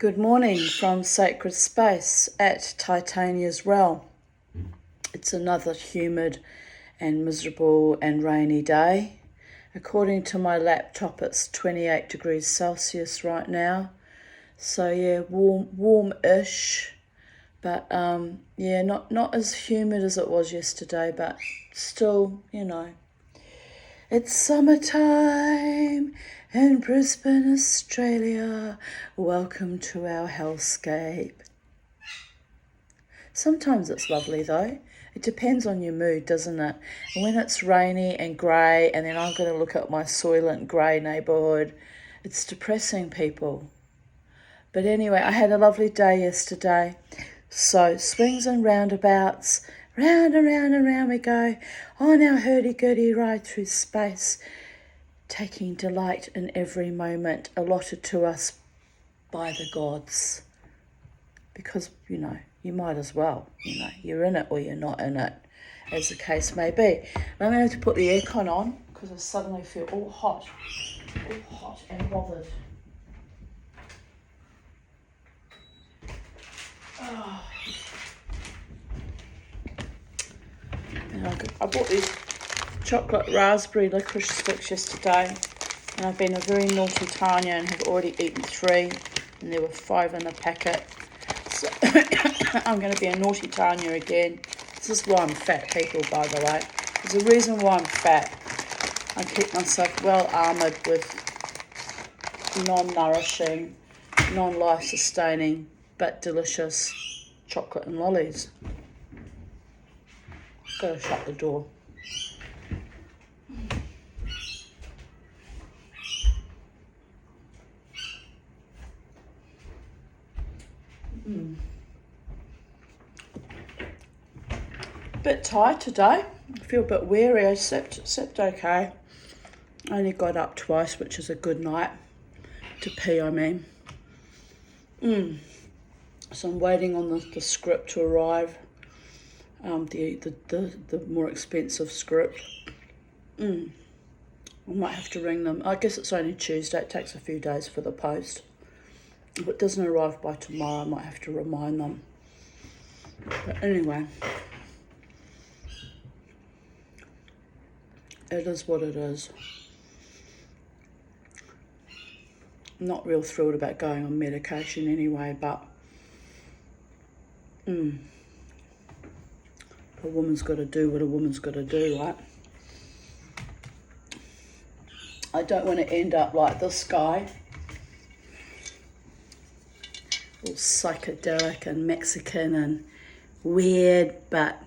Good morning from Sacred Space at Titania's Realm. It's another humid and miserable and rainy day. According to my laptop, it's 28 degrees Celsius right now. So yeah, warm-ish, but not as humid as it was yesterday, but still, It's summertime in Brisbane, Australia. Welcome to our hellscape. Sometimes it's lovely though. It depends on your mood, doesn't it? And when it's rainy and grey, and then I'm going to look at my soylent grey neighbourhood, it's depressing, people. But anyway, I had a lovely day yesterday. So swings and roundabouts, round and round and round we go on our hurdy-gurdy ride through space, taking delight in every moment allotted to us by the gods. Because, you might as well, you're in it or you're not in it, as the case may be. But I'm going to have to put the aircon on because I suddenly feel all hot and bothered. Oh. And I bought these chocolate raspberry licorice sticks yesterday, and I've been a very naughty Tanya and have already eaten 3, and there were 5 in the packet. So I'm going to be a naughty Tanya again. This is why I'm fat, people, by the way. There's a reason why I'm fat. I keep myself well armoured with non-nourishing, non-life sustaining, but delicious chocolate and lollies. Gotta shut the door. Bit tired today. I feel a bit weary. I slept okay. I only got up twice, which is a good night. To pee, I mean. So I'm waiting on the script to arrive. The more expensive script. I might have to ring them. I guess it's only Tuesday. It takes a few days for the post. If it doesn't arrive by tomorrow, I might have to remind them. But anyway, it is what it is. I'm not real thrilled about going on medication anyway, but a woman's got to do what a woman's got to do, right? I don't want to end up like this guy, all psychedelic and Mexican and weird, but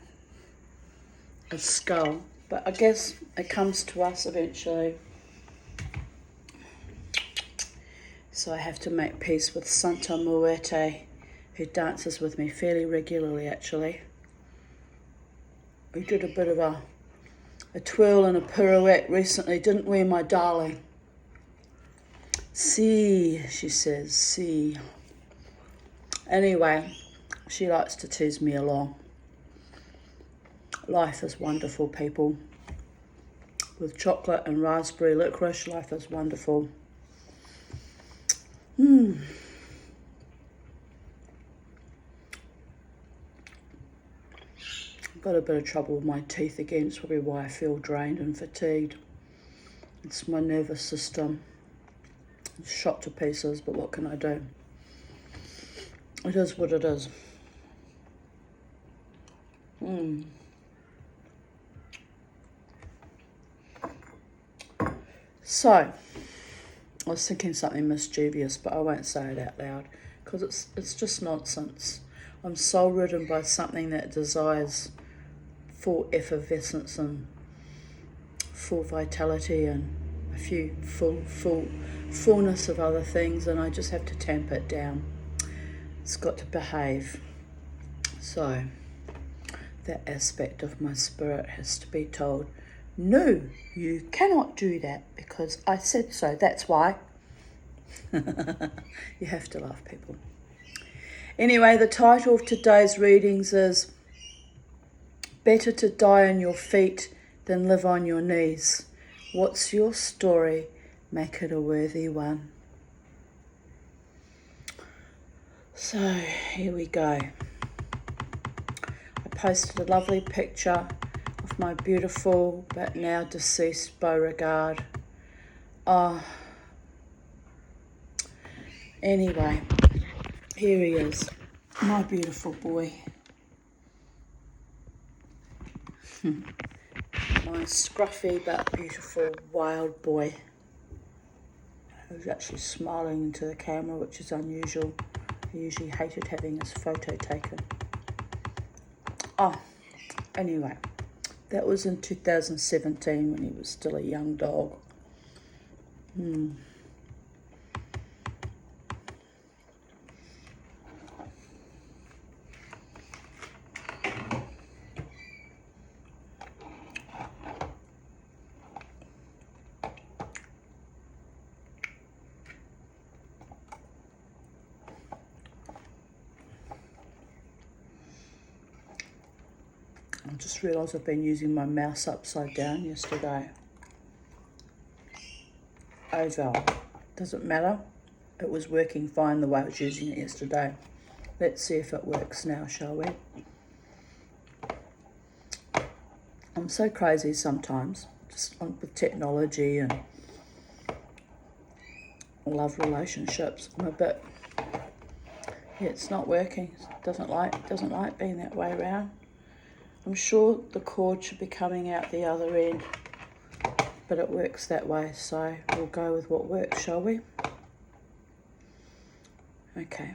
a skull. But I guess it comes to us eventually. So I have to make peace with Santa Muerte, who dances with me fairly regularly, actually. We did a bit of a twirl and a pirouette recently, didn't we, my darling? See, she says, see. Anyway, she likes to tease me along. Life is wonderful, people. With chocolate and raspberry licorice, life is wonderful. I've got a bit of trouble with my teeth again. It's probably why I feel drained and fatigued. It's my nervous system. It's shot to pieces, but what can I do? It is what it is. So, I was thinking something mischievous, but I won't say it out loud because it's just nonsense. I'm soul ridden by something that desires full effervescence and full vitality and a few fullness of other things, and I just have to tamp it down. It's got to behave. So that aspect of my spirit has to be told, no, you cannot do that because I said so. That's why. You have to laugh, people. Anyway, the title of today's readings is Better to Die on Your Feet Than Live on Your Knees. What's your story? Make it a worthy one. So here we go. I posted a lovely picture of my beautiful but now deceased Beauregard. Oh, anyway, here he is, my beautiful boy. My scruffy but beautiful wild boy, who's actually smiling into the camera, which is unusual. He usually hated having his photo taken. Oh, anyway, that was in 2017 when he was still a young dog. I just realised I've been using my mouse upside down yesterday. Oh well, doesn't matter. It was working fine the way I was using it yesterday. Let's see if it works now, shall we? I'm so crazy sometimes, just with technology and love relationships. I'm a bit, yeah, it's not working. It doesn't like being that way around. I'm sure the cord should be coming out the other end, but it works that way, so we'll go with what works, shall we? Okay.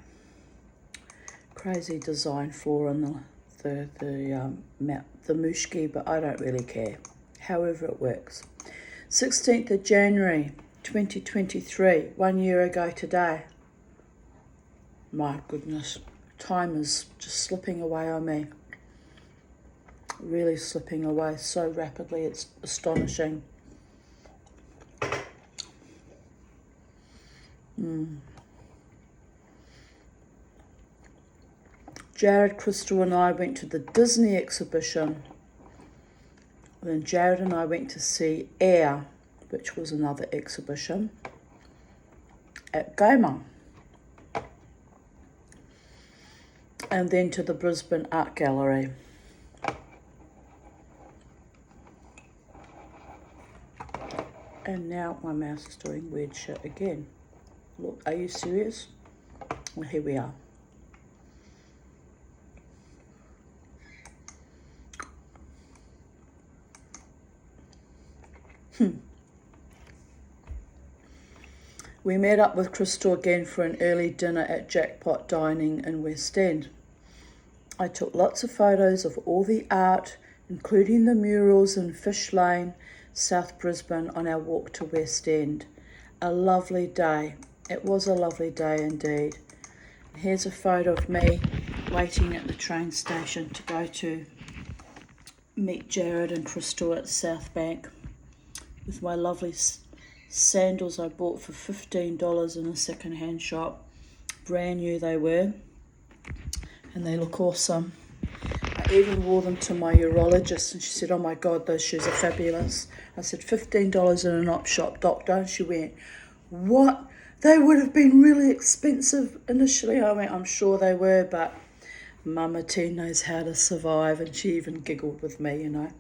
Crazy design flaw in the Mushki, but I don't really care. However it works. 16th of January 2023, 1 year ago today. My goodness, time is just slipping away on me. Really slipping away so rapidly, it's astonishing. Jared, Crystal and I went to the Disney exhibition. Then Jared and I went to see Air, which was another exhibition, at Goma. And then to the Brisbane Art Gallery. And now my mouse is doing weird shit again. Look, are you serious? Well, here we are. We met up with Crystal again for an early dinner at Jackpot Dining in West End. I took lots of photos of all the art, including the murals in Fish Lane, South Brisbane, on our walk to West End. A lovely day. It was a lovely day indeed. Here's a photo of me waiting at the train station to go to meet Jared and Crystal at South Bank with my lovely sandals I bought for $15 in a second-hand shop. Brand new they were, and they look awesome. I even wore them to my urologist and she said, "Oh my God, those shoes are fabulous." I said, $15 in an op shop, doctor. And she went, "What? They would have been really expensive initially." I went, "I'm sure they were, but Mama T knows how to survive." And she even giggled with me, you know.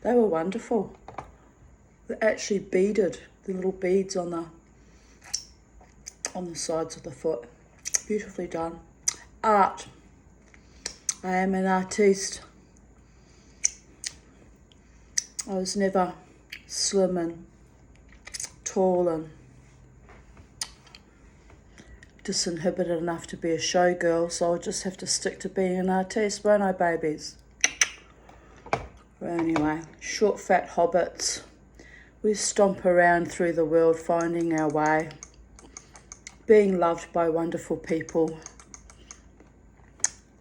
They were wonderful. They're actually beaded, the little beads on the sides of the foot. Beautifully done. Art. I am an artiste. I was never slim and tall and disinhibited enough to be a showgirl, so I'll just have to stick to being an artiste, won't I, babies? But anyway, short fat hobbits. We stomp around through the world finding our way, being loved by wonderful people.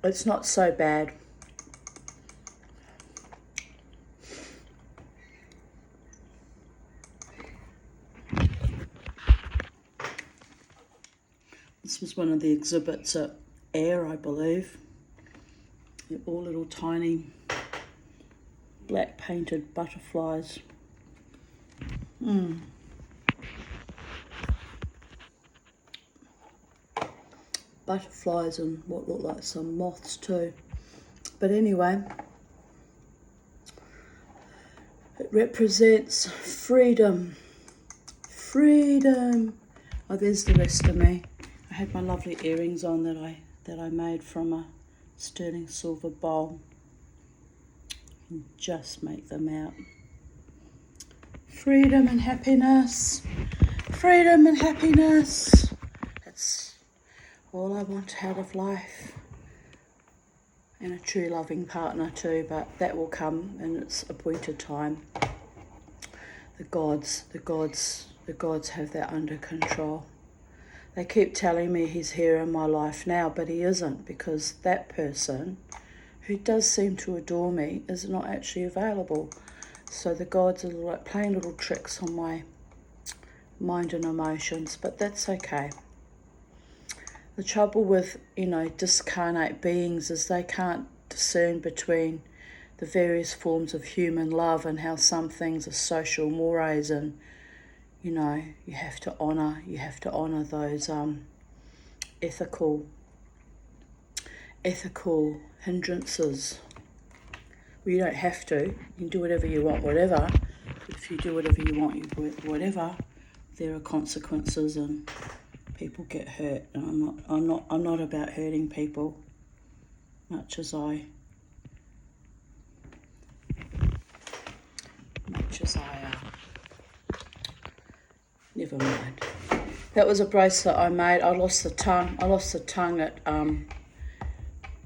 It's not so bad. This was one of the exhibits at Air, I believe. They're all little tiny black painted butterflies. butterflies and what look like some moths too. But anyway, it represents freedom. Freedom. Oh, there's the rest of me. I had my lovely earrings on that I made from a sterling silver bowl. And just make them out. Freedom and happiness. Freedom and happiness. That's all I want out of life. And a true loving partner too, but that will come in its appointed time. The gods have that under control. They keep telling me he's here in my life now, but he isn't, because that person who does seem to adore me is not actually available. So the gods are like playing little tricks on my mind and emotions, but that's okay. The trouble with, discarnate beings is they can't discern between the various forms of human love and how some things are social mores, and you have to honor those ethical hindrances. Well, you don't have to. You can do whatever you want, whatever. But if you do whatever you want, whatever, there are consequences and people get hurt. And I'm not about hurting people, much as never mind. That was a bracelet I made. I lost the tongue at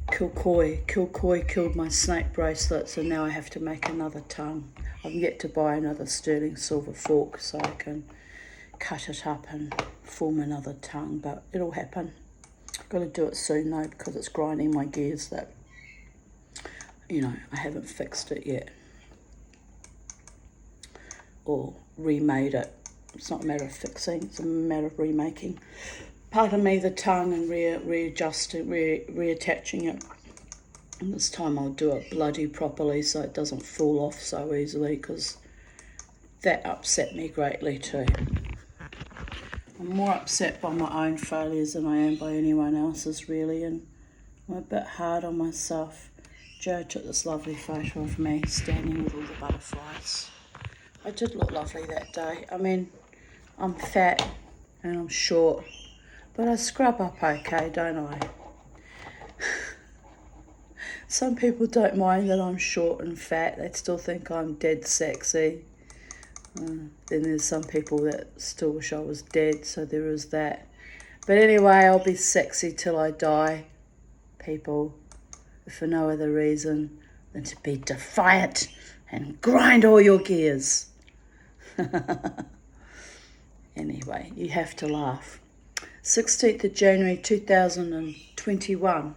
Kilcoy. Kilcoy killed my snake bracelets, and now I have to make another tongue. I've yet to buy another sterling silver fork so I can cut it up and form another tongue, but it'll happen. Got to do it soon though, because it's grinding my gears that I haven't fixed it yet or remade it. It's not a matter of fixing, it's a matter of remaking. Pardon me, the tongue, and readjusting, reattaching it. And this time I'll do it bloody properly so it doesn't fall off so easily, because that upset me greatly too. I'm more upset by my own failures than I am by anyone else's, really, and I'm a bit hard on myself. Joe took this lovely photo of me standing with all the butterflies. I did look lovely that day. I mean, I'm fat and I'm short, but I scrub up okay, don't I? Some people don't mind that I'm short and fat. They still think I'm dead sexy. Then there's some people that still wish I was dead, so there is that. But anyway, I'll be sexy till I die, people, if for no other reason than to be defiant and grind all your gears. Anyway, you have to laugh. 16th of January 2021.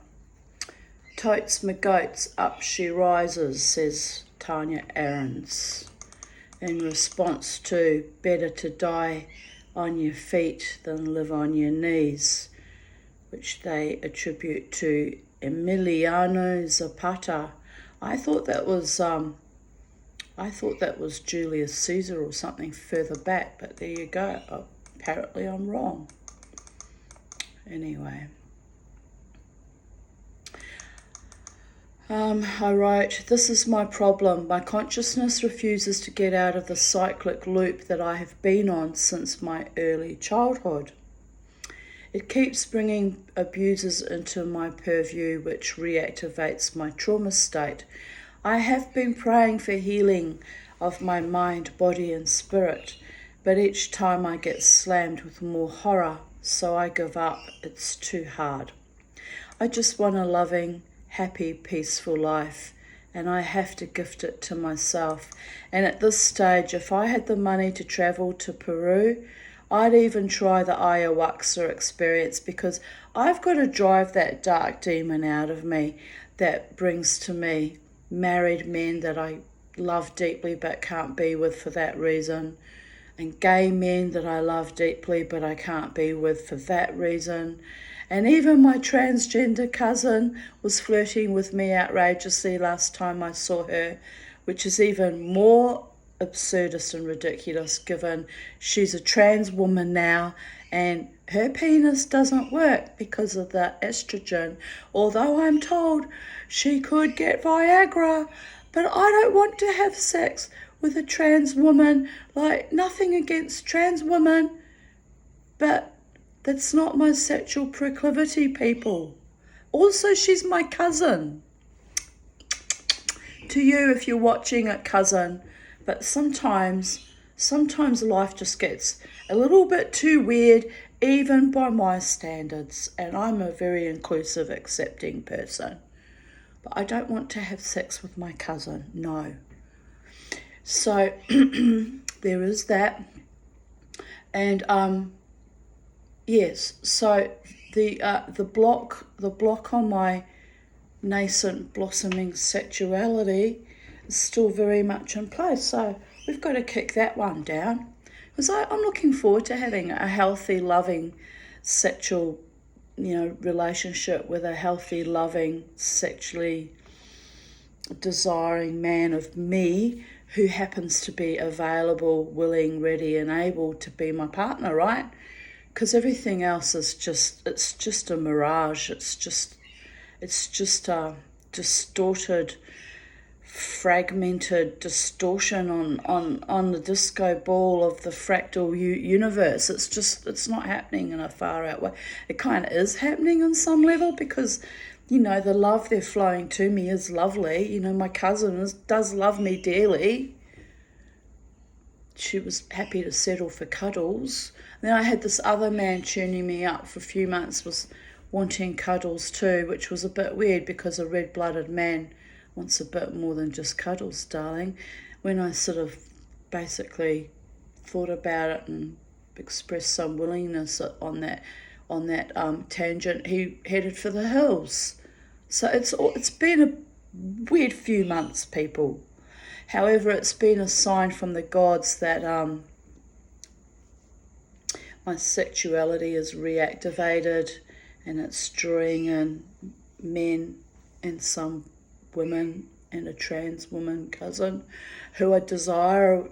Totes my goats, up she rises, says Tanya Aarons, in response to better to die on your feet than live on your knees, which they attribute to Emiliano Zapata. I thought that was Julius Caesar or something further back, but there you go. Apparently I'm wrong. Anyway. I wrote, this is my problem. My consciousness refuses to get out of the cyclic loop that I have been on since my early childhood. It keeps bringing abusers into my purview, which reactivates my trauma state. I have been praying for healing of my mind, body and spirit, but each time I get slammed with more horror, so I give up. It's too hard. I just want a loving, happy, peaceful life, and I have to gift it to myself. And at this stage, if I had the money to travel to Peru, I'd even try the ayahuasca experience, because I've got to drive that dark demon out of me that brings to me married men that I love deeply but can't be with for that reason, and gay men that I love deeply but I can't be with for that reason. And even my transgender cousin was flirting with me outrageously last time I saw her, which is even more absurdist and ridiculous given she's a trans woman now and Her penis doesn't work because of the estrogen, although I'm told she could get Viagra, but I don't want to have sex with a trans woman. Like, nothing against trans women, but that's not my sexual proclivity, people. Also, she's my cousin. To you, if you're watching it, cousin. But sometimes life just gets a little bit too weird, even by my standards. And I'm a very inclusive, accepting person. But I don't want to have sex with my cousin, no. So there is that. And yes, so the block on my nascent blossoming sexuality is still very much in place. So we've got to kick that one down, because I'm looking forward to having a healthy, loving sexual, relationship with a healthy, loving, sexually desiring man of me who happens to be available, willing, ready, and able to be my partner, right? Because everything else is just a mirage. It's just a distorted, fragmented distortion on the disco ball of the fractal universe. It's not happening in a far out way. It kind of is happening on some level, because the love they're flowing to me is lovely. My cousin does love me dearly. She was happy to settle for cuddles. And then I had this other man tuning me up for a few months, was wanting cuddles too, which was a bit weird, because a red-blooded man wants a bit more than just cuddles, darling. When I sort of basically thought about it and expressed some willingness on that tangent, he headed for the hills. So it's been a weird few months, people. However, it's been a sign from the gods that my sexuality is reactivated, and it's drawing in men and some women and a trans woman cousin who desire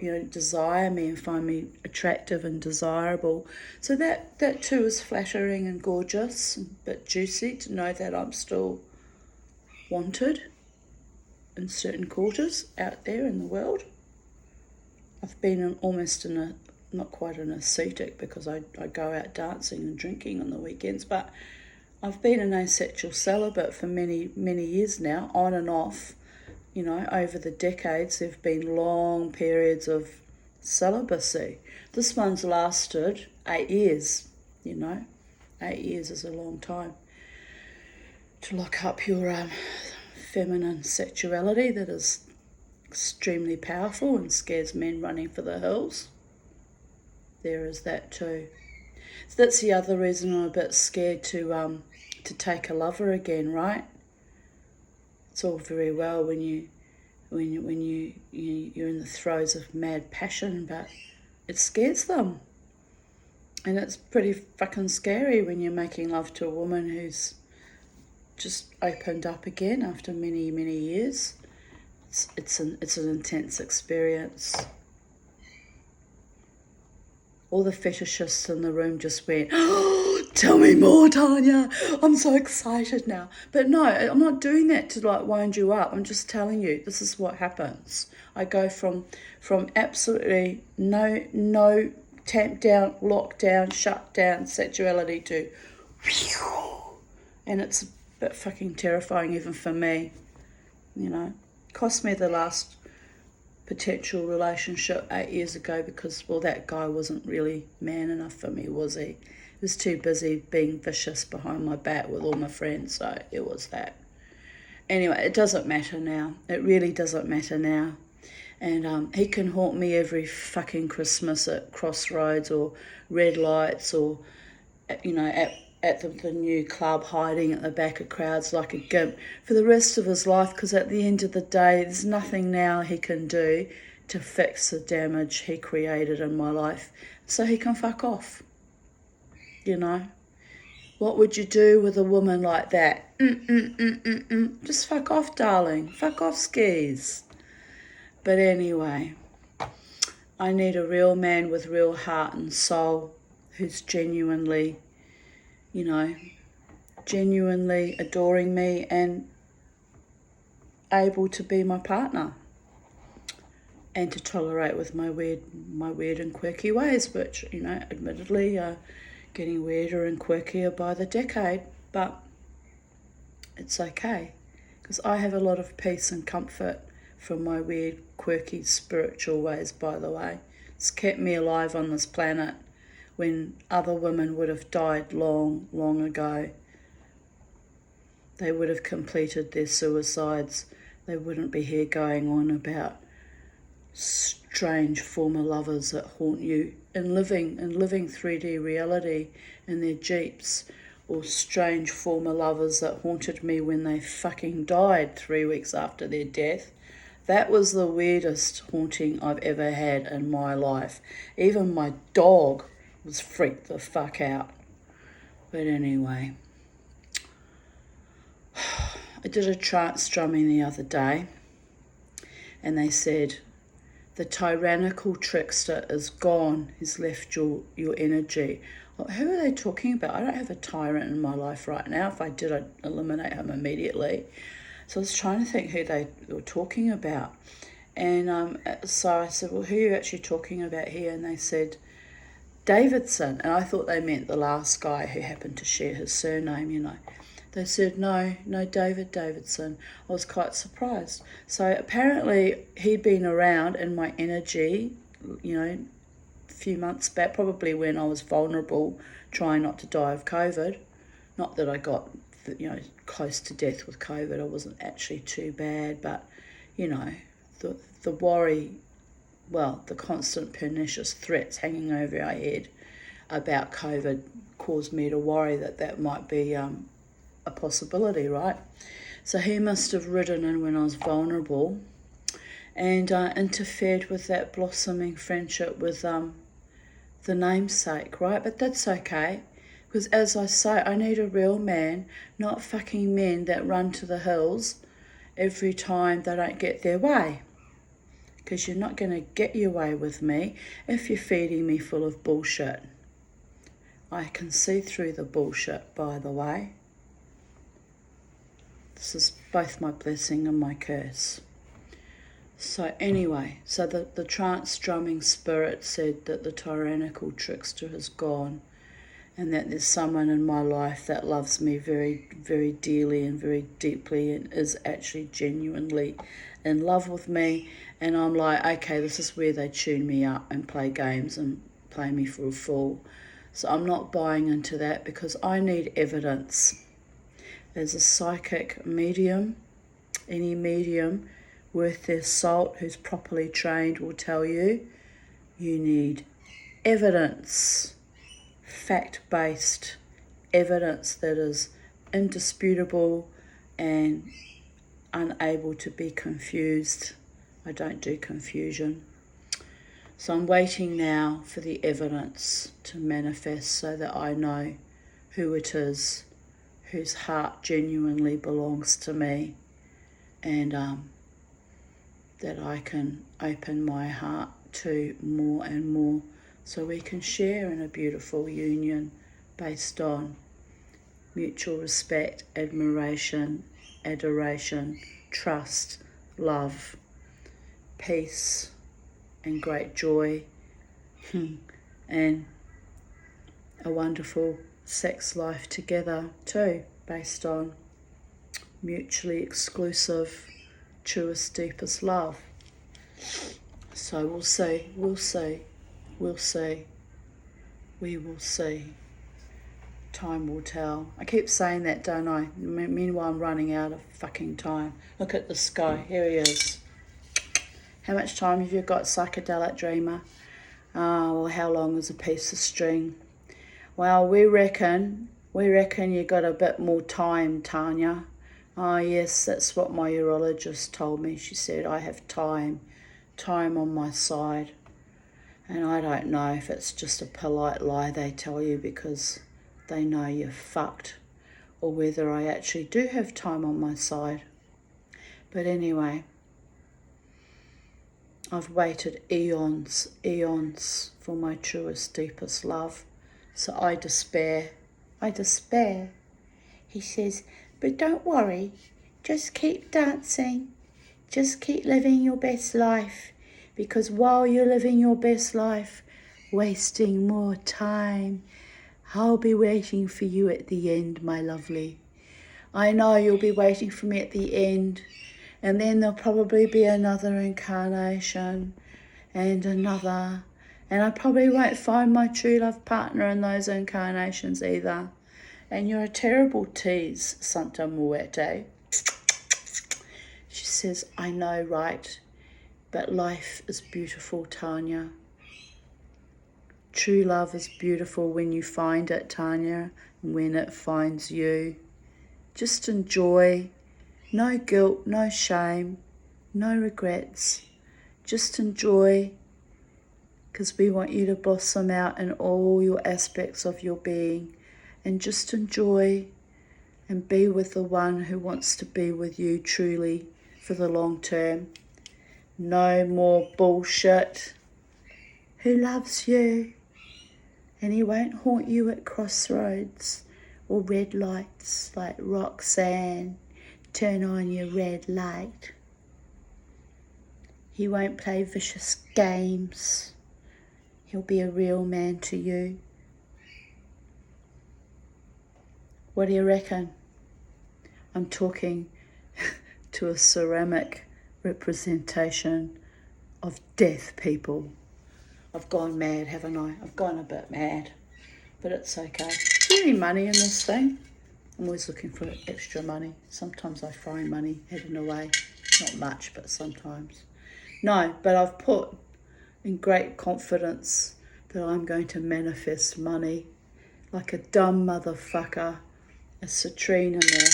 me and find me attractive and desirable. So that too is flattering and gorgeous, and a bit juicy to know that I'm still wanted in certain quarters out there in the world. I've been not quite an ascetic, because I go out dancing and drinking on the weekends, but I've been an asexual celibate for many, many years now, on and off. Over the decades, there have been long periods of celibacy. This one's lasted 8 years, 8 years is a long time to lock up your feminine sexuality that is extremely powerful and scares men running for the hills. There is that too. So that's the other reason I'm a bit scared to take a lover again, right? It's all very well when you're in the throes of mad passion, but it scares them. And it's pretty fucking scary when you're making love to a woman who's just opened up again after many, many years. It's an intense experience. All the fetishists in the room just went, "Oh, tell me more, Tanya. I'm so excited now." But no, I'm not doing that to wind you up. I'm just telling you, this is what happens. I go from absolutely no tamp down, lock down, shut down sexuality to and it's a bit fucking terrifying even for me. Cost me the last potential relationship 8 years ago, because that guy wasn't really man enough for me, was he? He was too busy being vicious behind my back with all my friends, so it was that. Anyway, it doesn't matter now. It really doesn't matter now. And he can haunt me every fucking Christmas at Crossroads or red lights, or at the new club, hiding at the back of crowds like a gimp for the rest of his life, because at the end of the day, there's nothing now he can do to fix the damage he created in my life. So he can fuck off. What would you do with a woman like that? Just fuck off, darling. Fuck off, skis. But anyway, I need a real man with real heart and soul who's genuinely, you know, genuinely adoring me and able to be my partner and to tolerate with my weird and quirky ways, which, you know, admittedly are getting weirder and quirkier by the decade, but it's okay, because I have a lot of peace and comfort from my weird, quirky, spiritual ways, by the way. It's kept me alive on this planet when other women would have died long, long ago. They would have completed their suicides. They wouldn't be here going on about strange former lovers that haunt you and living 3D reality in their jeeps, or strange former lovers that haunted me when they fucking died 3 weeks after their death. That was the weirdest haunting I've ever had in my life. Even my dog was freaked the fuck out. But anyway, I did a trance drumming the other day, and they said, the tyrannical trickster is gone. He's left your energy. Who are they talking about? I don't have a tyrant in my life right now. If I did, I'd eliminate him immediately. So I was trying to think who they were talking about. And so I said, well, who are you actually talking about here? And they said, Davidson. And I thought they meant the last guy who happened to share his surname, you know. They said, no, David Davidson. I was quite surprised. So apparently he'd been around in my energy, you know, a few months back, probably when I was vulnerable, trying not to die of COVID. Not that I got, you know, close to death with COVID. I wasn't actually too bad, but, you know, the worry, well, the constant pernicious threats hanging over our head about COVID caused me to worry that might be a possibility, right? So he must have ridden in when I was vulnerable and interfered with that blossoming friendship with the namesake, right? But that's okay, because as I say, I need a real man, not fucking men that run to the hills every time they don't get their way. Because you're not going to get your way with me if you're feeding me full of bullshit. I can see through the bullshit, by the way. This is both my blessing and my curse. So anyway, so the trance drumming spirit said that the tyrannical trickster has gone, and that there's someone in my life that loves me very, very dearly and very deeply and is actually genuinely in love with me. And I'm like, okay, this is where they tune me up and play games and play me for a fool. So I'm not buying into that, because I need evidence. As a psychic medium, any medium worth their salt who's properly trained will tell you, you need evidence, fact-based evidence that is indisputable and unable to be confused. I don't do confusion. So I'm waiting now for the evidence to manifest so that I know who it is whose heart genuinely belongs to me, and that I can open my heart to more and more, so we can share in a beautiful union based on mutual respect, admiration, adoration, trust, love, peace, and great joy, and a wonderful sex life together too, based on mutually exclusive, truest, deepest love. So we'll see. We will see. Time will tell. I keep saying that, don't I? Meanwhile, I'm running out of fucking time. Look at the sky. Here he is. How much time have you got, psychedelic dreamer? Well, how long is a piece of string? Well, we reckon you got a bit more time, Tanya. Oh, yes, that's what my urologist told me. She said I have time on my side. And I don't know if it's just a polite lie they tell you because they know you're fucked, or whether I actually do have time on my side. But anyway, I've waited eons for my truest, deepest love So I despair. I despair. He says, but don't worry, just keep dancing. Just keep living your best life, because while you're living your best life, wasting more time, I'll be waiting for you at the end, my lovely. I know you'll be waiting for me at the end, and then there'll probably be another incarnation and another, and I probably won't find my true love partner in those incarnations either. And you're a terrible tease, Santa Muerte. She says, I know, right? But life is beautiful, Tanya. True love is beautiful when you find it, Tanya, and when it finds you. Just enjoy. No guilt, no shame, no regrets. Just enjoy, because we want you to blossom out in all your aspects of your being. And just enjoy and be with the one who wants to be with you truly for the long term. No more bullshit. Who loves you, and he won't haunt you at crossroads or red lights like Roxanne. Turn on your red light. He won't play vicious games. He'll be a real man to you. What do you reckon? I'm talking to a ceramic representation of death, people. I've gone mad, haven't I? I've gone a bit mad, but it's okay. Is there any money in this thing? I'm always looking for extra money. Sometimes I throw money hidden away. Not much, but sometimes. No, but I've put in great confidence that I'm going to manifest money like a dumb motherfucker. A citrine in there.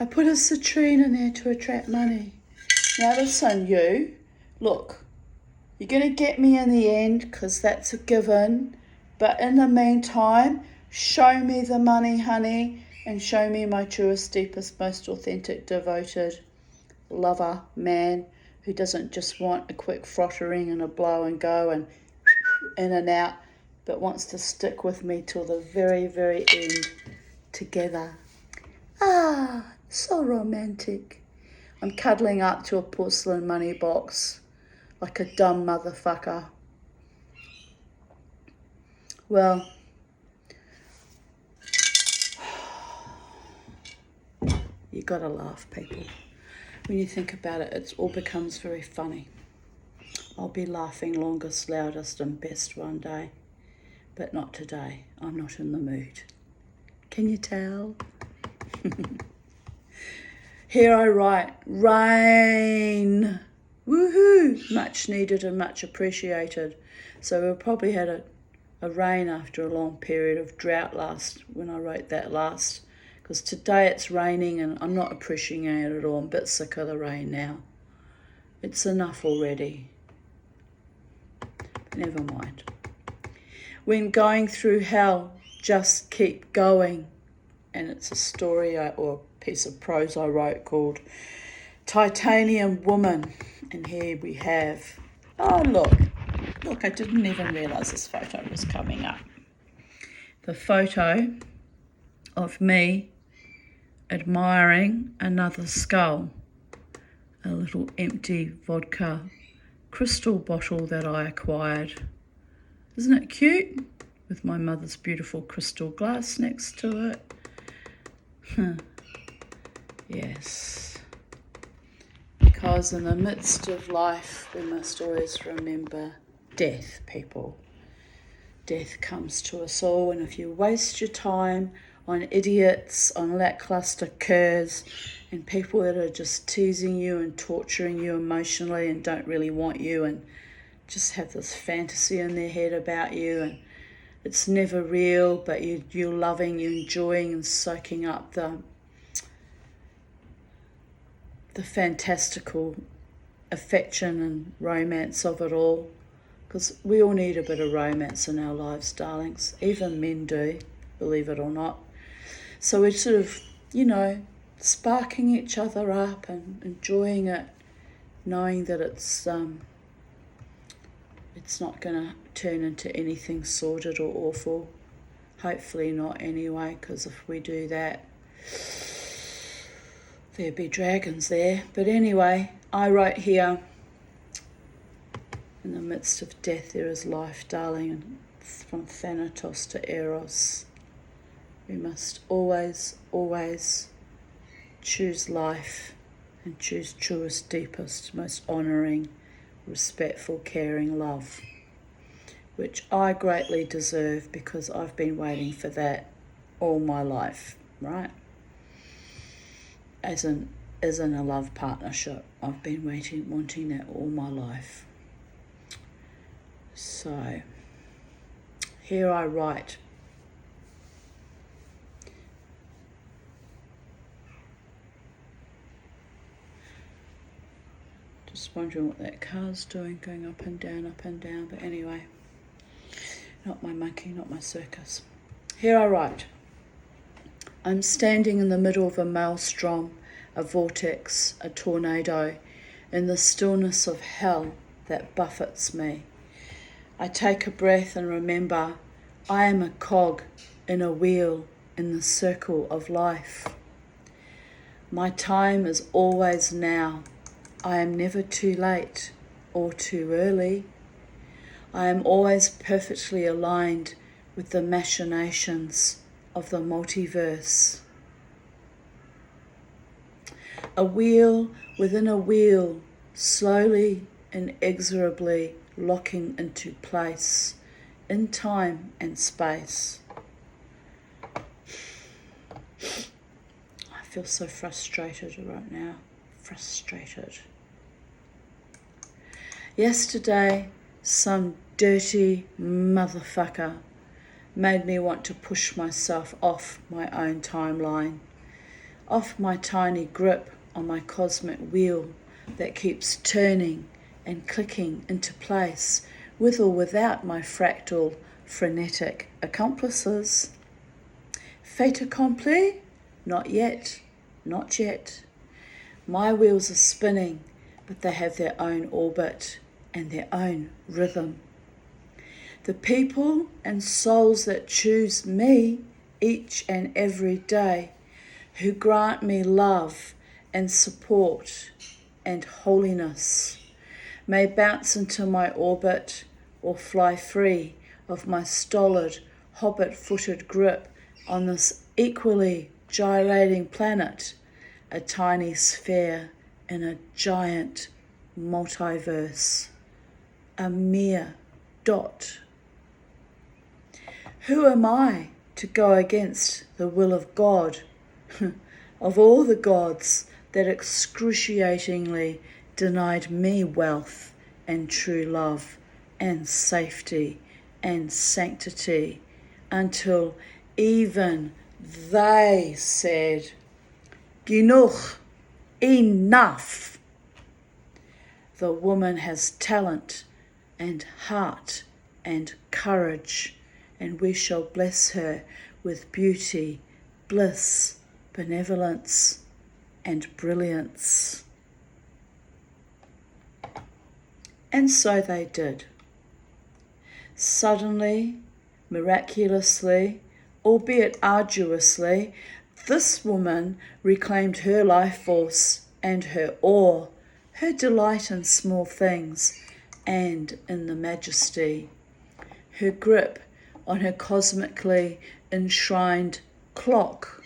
I put a citrine in there to attract money. Now listen, you. Look, you're going to get me in the end because that's a given. But in the meantime, show me the money, honey, and show me my truest, deepest, most authentic, devoted lover, man, who doesn't just want a quick frottering and a blow and go and in and out, but wants to stick with me till the very, very end together. Ah, so romantic. I'm cuddling up to a porcelain money box like a dumb motherfucker. Well, you gotta laugh, people. When you think about it, it all becomes very funny. I'll be laughing longest, loudest and best one day. But not today. I'm not in the mood. Can you tell? Here I write, rain. Woohoo! Much needed and much appreciated. So we probably had a rain after a long period of drought when I wrote that last. Because today it's raining and I'm not appreciating it at all. I'm a bit sick of the rain now. It's enough already. Never mind. When going through hell, just keep going. And it's a story or a piece of prose I wrote called Titanium Woman. And here we have, oh look, I didn't even realise this photo was coming up. The photo of me admiring another skull, a little empty vodka crystal bottle that I acquired. Isn't it cute? With my mother's beautiful crystal glass next to it. Yes. Because in the midst of life, we must always remember death, people. Death comes to us all, and if you waste your time on idiots, on lackluster curs, and people that are just teasing you and torturing you emotionally and don't really want you and just have this fantasy in their head about you, and it's never real, but you're loving, you're enjoying and soaking up the fantastical affection and romance of it all, because we all need a bit of romance in our lives, darlings. Even men do, believe it or not. So we're sort of, sparking each other up and enjoying it, knowing that it's It's not going to turn into anything sordid or awful. Hopefully not anyway, because if we do that, there'd be dragons there. But anyway, I wrote here, in the midst of death there is life, darling, from Thanatos to Eros. We must always, always choose life and choose truest, deepest, most honouring, respectful, caring love, which I greatly deserve because I've been waiting for that all my life, right? As in a love partnership, I've been wanting that all my life. So, here I write. Just wondering what that car's doing, going up and down, but anyway, not my monkey, not my circus. Here I write. I'm standing in the middle of a maelstrom, a vortex, a tornado, in the stillness of hell that buffets me. I take a breath and remember I am a cog in a wheel in the circle of life. My time is always now. I am never too late or too early. I am always perfectly aligned with the machinations of the multiverse. A wheel within a wheel, slowly, inexorably locking into place, in time and space. I feel so frustrated right now. Frustrated. Yesterday, some dirty motherfucker made me want to push myself off my own timeline, off my tiny grip on my cosmic wheel that keeps turning and clicking into place with or without my fractal, frenetic accomplices. Fait accompli? Not yet, not yet. My wheels are spinning, but they have their own orbit and their own rhythm. The people and souls that choose me each and every day, who grant me love and support and holiness, may bounce into my orbit or fly free of my stolid, hobbit-footed grip on this equally gyrating planet, a tiny sphere in a giant multiverse, a mere dot. Who am I to go against the will of God, of all the gods that excruciatingly denied me wealth and true love and safety and sanctity, until even they said, Genug, enough. The woman has talent and heart and courage, and we shall bless her with beauty, bliss, benevolence, and brilliance. And so they did. Suddenly, miraculously, albeit arduously, this woman reclaimed her life force and her awe, her delight in small things and in the majesty, her grip on her cosmically enshrined clock,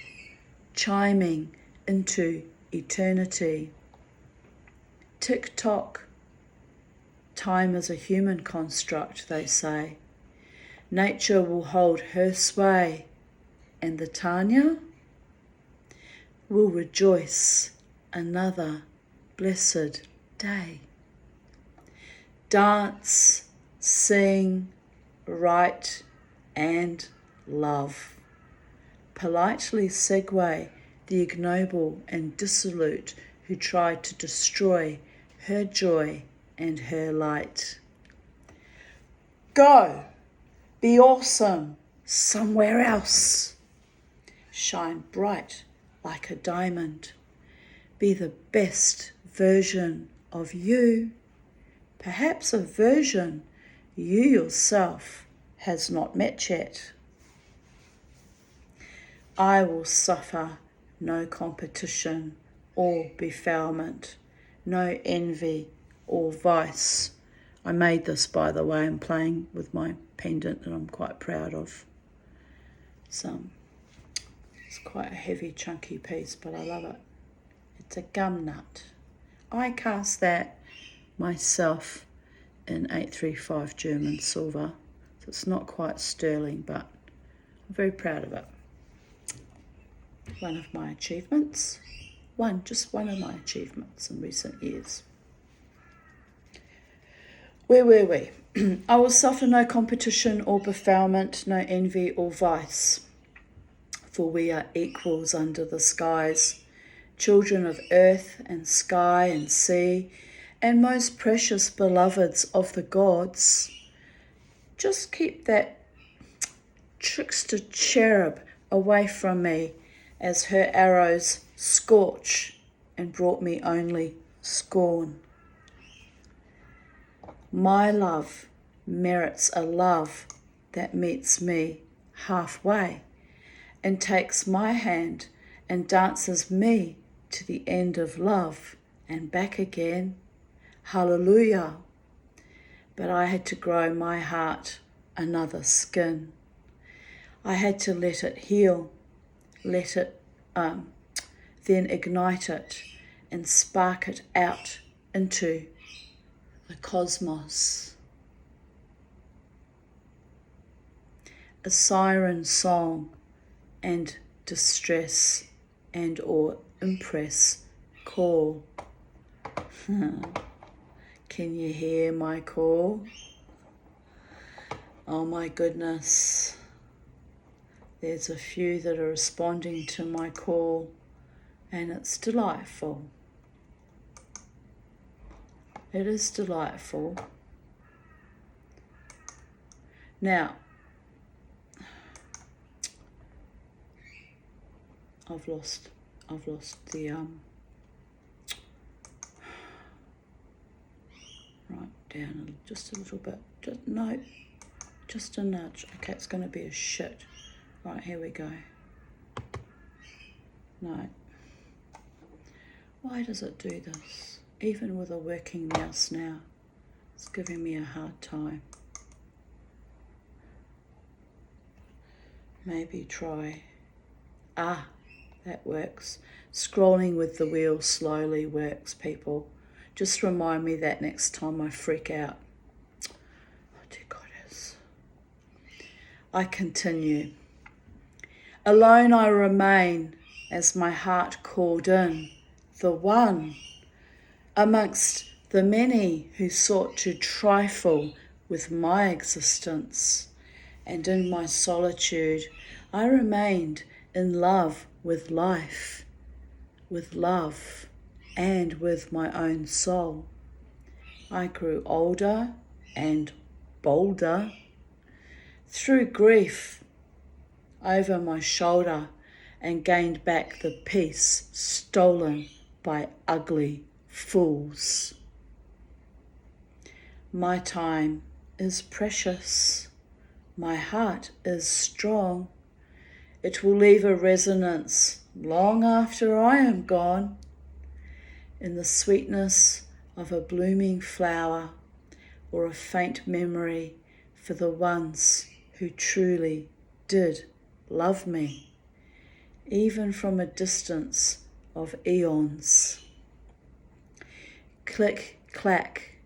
chiming into eternity. Tick-tock. Time is a human construct, they say. Nature will hold her sway, and the Tanya will rejoice another blessed day. Dance, sing, write, and love. Politely segue the ignoble and dissolute who tried to destroy her joy and her light. Go, be awesome somewhere else. Shine bright like a diamond. Be the best version of you, perhaps a version you yourself has not met yet. I will suffer no competition or befoulment, no envy or vice. I made this, by the way. I'm playing with my pendant that I'm quite proud of. It's quite a heavy, chunky piece, but I love it. It's a gum nut. I cast that myself in 835 German silver. So it's not quite sterling, but I'm very proud of it. One of my achievements. Just one of my achievements in recent years. Where were we? I will suffer no competition or befoulment, no envy or vice. For we are equals under the skies, children of earth and sky and sea, and most precious beloveds of the gods. Just keep that trickster cherub away from me, as her arrows scorch and brought me only scorn. My love merits a love that meets me halfway and takes my hand and dances me to the end of love and back again. Hallelujah. But I had to grow my heart another skin. I had to let it heal, then ignite it and spark it out into the cosmos. A siren song and distress and or impress call. Can you hear my call? Oh my goodness. There's a few that are responding to my call, and it's delightful. It is delightful. Now, I've lost the right down just a little bit. Just a nudge. Okay, it's going to be a shit. Right, here we go. No. Why does it do this? Even with a working mouse now, it's giving me a hard time. Maybe try. That works. Scrolling with the wheel slowly works, people. Just remind me that next time I freak out. Oh dear goddess. I continue. Alone I remain as my heart called in, the one amongst the many who sought to trifle with my existence. And in my solitude I remained in love with life, with love, and with my own soul. I grew older and bolder. Threw grief over my shoulder and gained back the peace stolen by ugly fools. My time is precious. My heart is strong. It will leave a resonance long after I am gone, in the sweetness of a blooming flower or a faint memory for the ones who truly did love me, even from a distance of eons. Click, clack,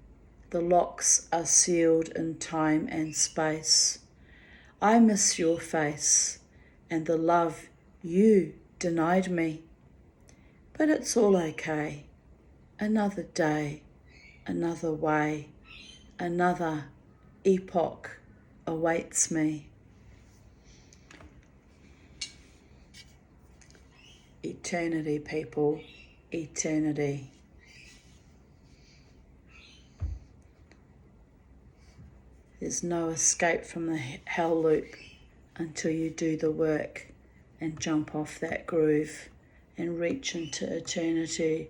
the locks are sealed in time and space. I miss your face and the love you denied me. But it's all okay. Another day, another way, another epoch awaits me. Eternity, people, eternity. There's no escape from the hell loop until you do the work and jump off that groove and reach into eternity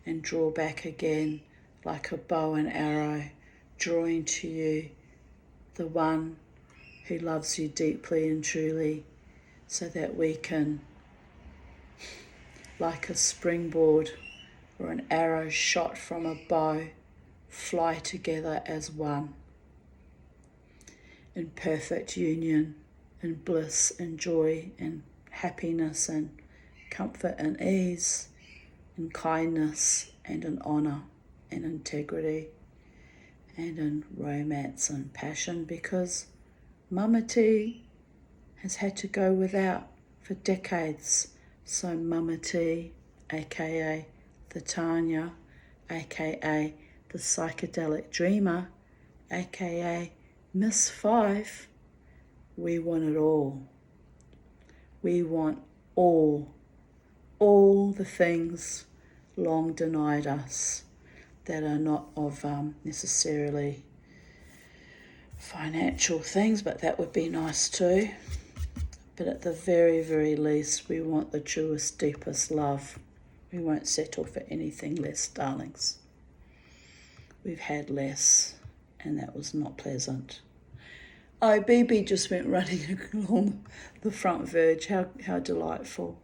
and draw back again like a bow and arrow, drawing to you the one who loves you deeply and truly, so that we can, like a springboard or an arrow shot from a bow, fly together as one, in perfect union, in bliss and joy and happiness and comfort and ease, in kindness and in honour and integrity and in romance and passion, because Mama T has had to go without for decades. So Mama T, aka the Tanya, aka the psychedelic dreamer, aka Miss Five, we want it all. We want all the things long denied us that are not of necessarily financial things, but that would be nice too. But at the very, very least, we want the truest, deepest love. We won't settle for anything less, darlings. We've had less, and that was not pleasant. Oh, BB just went running along the front verge. How delightful.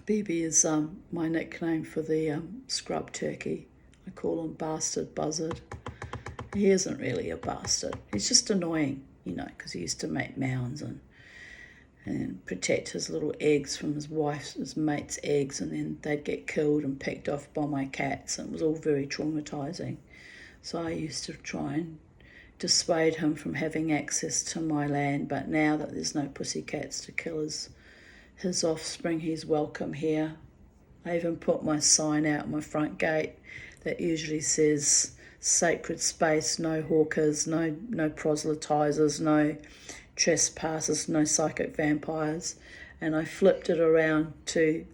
BB is my nickname for the scrub turkey. I call him Bastard Buzzard. He isn't really a bastard. He's just annoying, because he used to make mounds and protect his little eggs from his mate's eggs, and then they'd get killed and picked off by my cats, and it was all very traumatizing. So I used to try and dissuade him from having access to my land, but now that there's no pussycats to kill his offspring, he's welcome here. I even put my sign out my front gate that usually says sacred space, no hawkers, no proselytizers, no trespassers, no psychic vampires, and I flipped it around to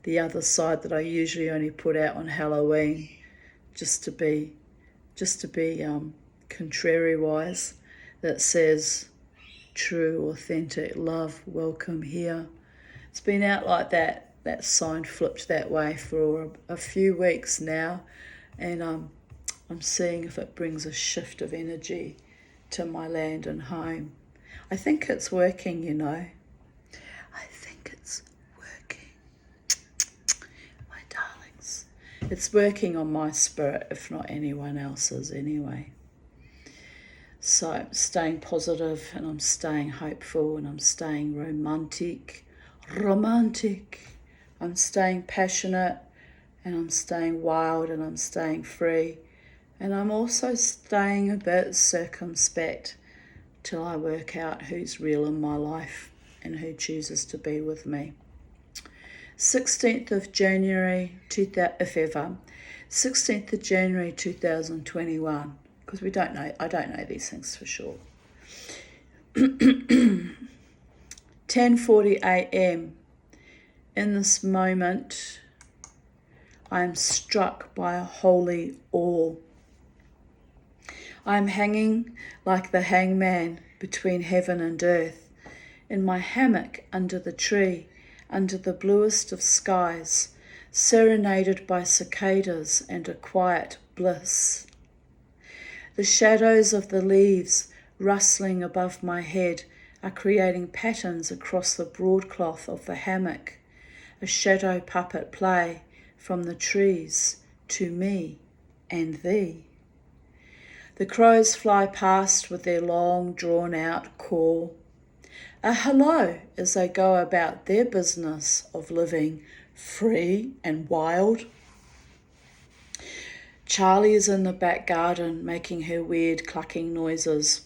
the other side that I usually only put out on Halloween, just to be contrary wise, that says true, authentic love, welcome here. It's been out like that sign flipped that way for a few weeks now, and I'm seeing if it brings a shift of energy to my land and home. I think it's working, I think it's working. My darlings. It's working on my spirit, if not anyone else's anyway. So I'm staying positive, and I'm staying hopeful, and I'm staying romantic. I'm staying passionate, and I'm staying wild, and I'm staying free. And I'm also staying a bit circumspect till I work out who's real in my life and who chooses to be with me. 16th of January, 16th of January 2021, because I don't know these things for sure. 10:40 a.m. In this moment, I am struck by a holy awe. I am hanging like the hangman between heaven and earth, in my hammock under the tree, under the bluest of skies, serenaded by cicadas and a quiet bliss. The shadows of the leaves rustling above my head are creating patterns across the broadcloth of the hammock, a shadow puppet play from the trees to me and thee. The crows fly past with their long drawn-out call, a hello as they go about their business of living free and wild. Charlie is in the back garden making her weird clucking noises.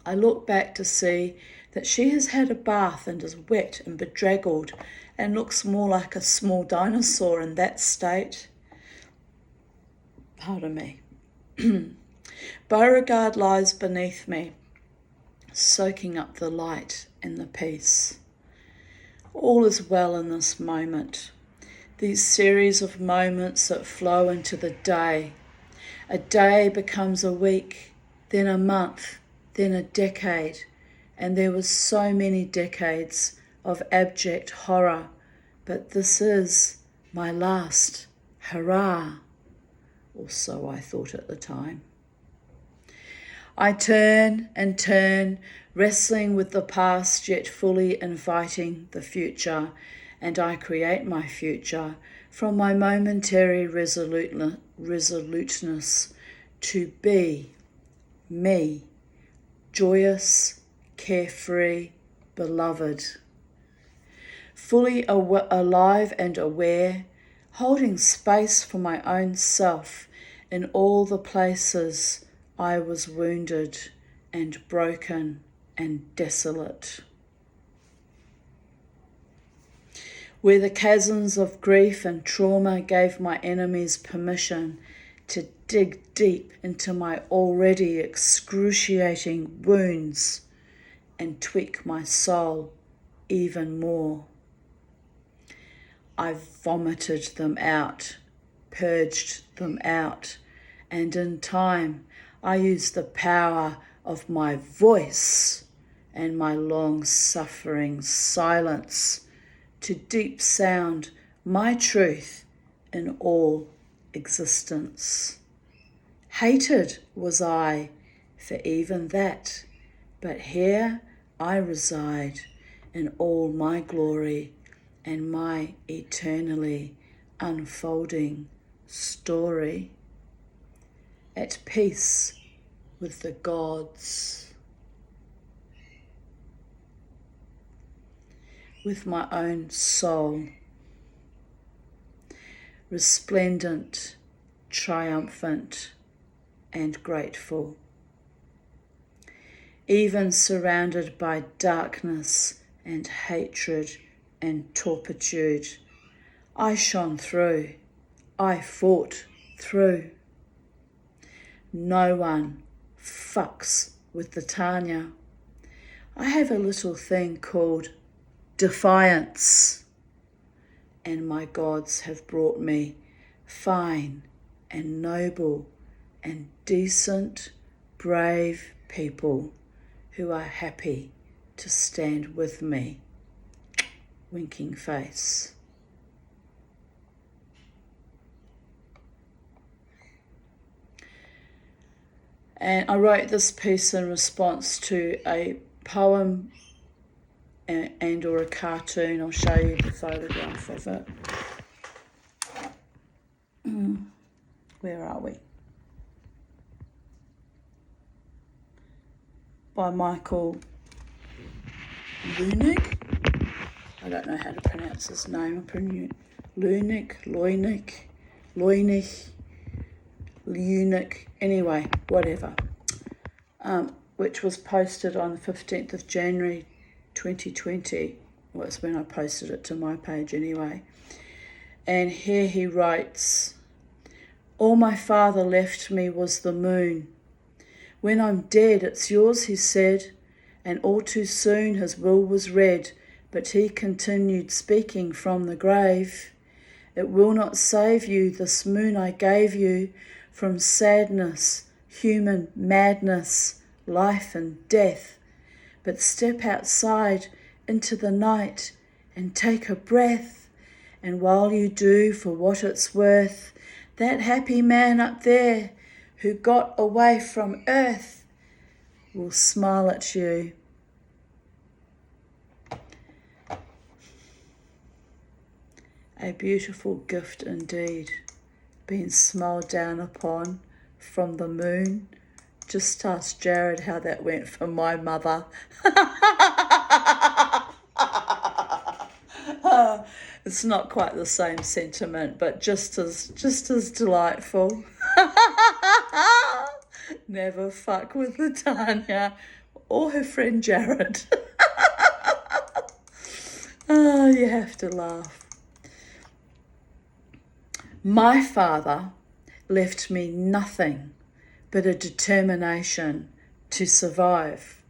I look back to see that she has had a bath and is wet and bedraggled and looks more like a small dinosaur in that state. Pardon me. Beauregard lies beneath me, soaking up the light and the peace. All is well in this moment. These series of moments that flow into the day. A day becomes a week, then a month, then a decade. And there were so many decades of abject horror. But this is my last hurrah. Or so I thought at the time. I turn and turn, wrestling with the past, yet fully inviting the future, and I create my future from my momentary resoluteness to be me, joyous, carefree, beloved, fully alive and aware, holding space for my own self in all the places I was wounded and broken and desolate. Where the chasms of grief and trauma gave my enemies permission to dig deep into my already excruciating wounds and tweak my soul even more. I vomited them out, purged them out, and in time I used the power of my voice and my long-suffering silence to deep sound my truth in all existence. Hated was I for even that, but here I reside in all my glory and my eternally unfolding story, at peace with the gods, with my own soul, resplendent, triumphant, and grateful. Even surrounded by darkness and hatred and turpitude, I shone through, I fought through. No one fucks with the Tanya. I have a little thing called defiance, and my gods have brought me fine and noble and decent, brave people who are happy to stand with me. Winking face. And I wrote this piece in response to a poem and or a cartoon. I'll show you the photograph of it. Where are we? By Michael Leunig. I don't know how to pronounce his name. Leunig, anyway, whatever. Which was posted on the 15th of January 2020. Well, it's when I posted it to my page anyway. And here he writes, all my father left me was the moon. When I'm dead, it's yours, he said, and all too soon his will was read, but he continued speaking from the grave. It will not save you, this moon I gave you, from sadness, human madness, life and death. But step outside into the night and take a breath. And while you do, for what it's worth, that happy man up there who got away from earth will smile at you. A beautiful gift indeed, being smiled down upon from the moon. Just ask Jared how that went for my mother. It's not quite the same sentiment, but just as delightful. Never fuck with the Tanya or her friend Jared. Oh, you have to laugh. My father left me nothing but a determination to survive.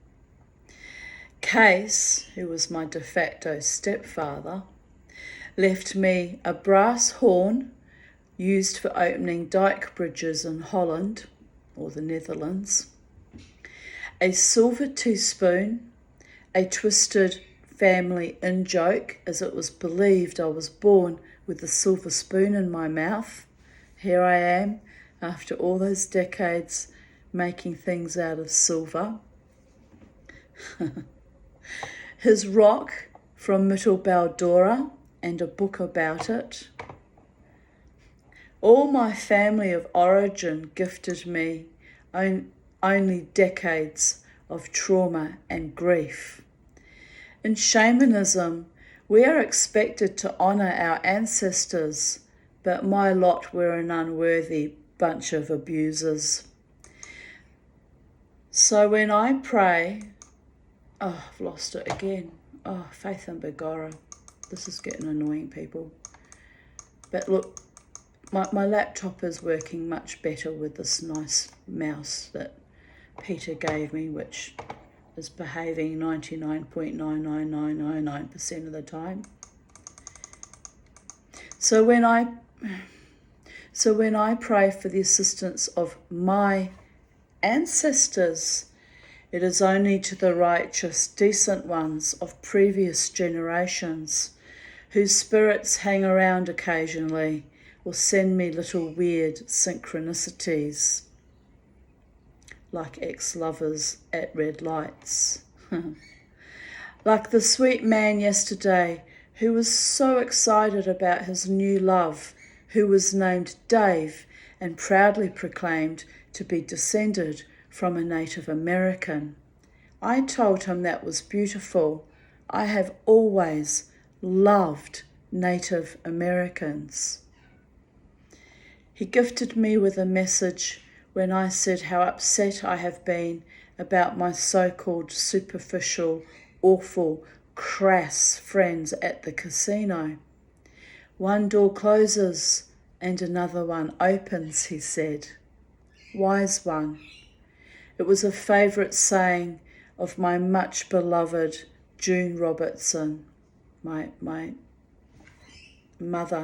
Case, who was my de facto stepfather, left me a brass horn used for opening dike bridges in Holland, or the Netherlands, a silver teaspoon, a twisted family in-joke, as it was believed I was born with a silver spoon in my mouth. Here I am, after all those decades, making things out of silver. His rock from Mittelbaldora and a book about it. All my family of origin gifted me only decades of trauma and grief. In shamanism, we are expected to honour our ancestors, but my lot were an unworthy bunch of abusers. So when I pray, I've lost it again. Faith in Begorra. This is getting annoying, people. But look, my laptop is working much better with this nice mouse that Peter gave me, which is behaving 99.99999% of the time. So when I pray for the assistance of my ancestors, it is only to the righteous, decent ones of previous generations, whose spirits hang around occasionally or send me little weird synchronicities, like ex-lovers at red lights. Like the sweet man yesterday who was so excited about his new love, who was named Dave and proudly proclaimed to be descended from a Native American. I told him that was beautiful. I have always loved Native Americans. He gifted me with a message when I said how upset I have been about my so-called superficial, awful, crass friends at the casino. One door closes and another one opens, he said. Wise one. It was a favourite saying of my much beloved June Robertson, my mother,